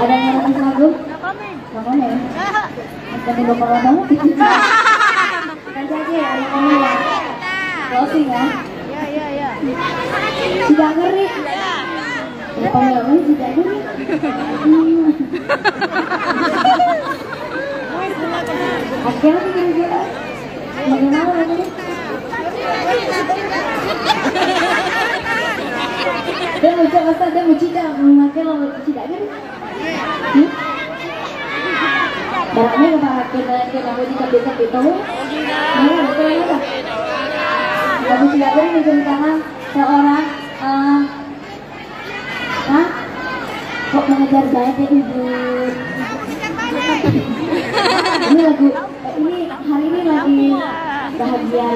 Ada yang mau kasih lagu? Nggak komen. Nanti lupa ngomong. Nanti aja ya, ada komen ya. Closing ya. Iya. Tidak ngeri. Ya komen tidak ngeri. Akhirnya kira-kira bagaimana lagi? Dia mau coba masa dia mau cita memakai lalu cita kan? Barangnya kita mau cita bisa itu. Mana betul ya? Kamu cita kan menceritakan seorang kok mengejar banyak ya ibu. Ini lagu ini hari ini lagi bahagia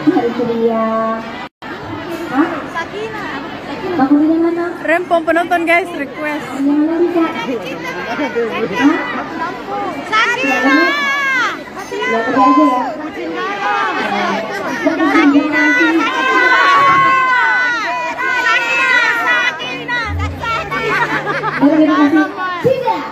hari ceria. Lagunya mana? Rempong penonton guys, request. Yang mana bisa? Sakina. Ya pergi aja ya. Terima kasih. Tidak.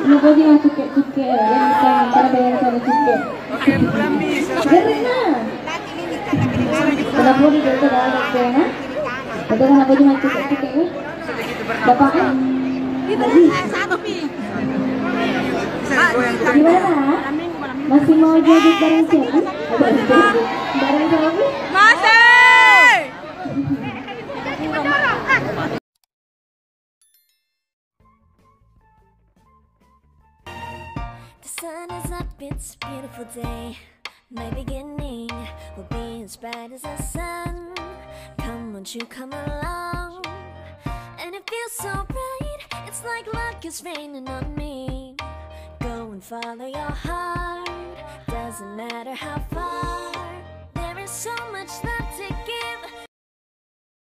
Nobody nga cuke-cuke. Yan ito yung para bayan sa cuke. Gari na. Kada po dito ito dahil ito na. Ito na nabody nga cuke-cuke. Bapak ka? Lagi. Di ba na? Masih mau jadi barang siapa? Barang siapa? Masih! The sun is up, it's a beautiful day. My beginning will be as bright as the sun. Come, won't you come along? And it feels so bright, it's like luck is raining on me. Go and follow your heart, doesn't matter how far. There is so much left to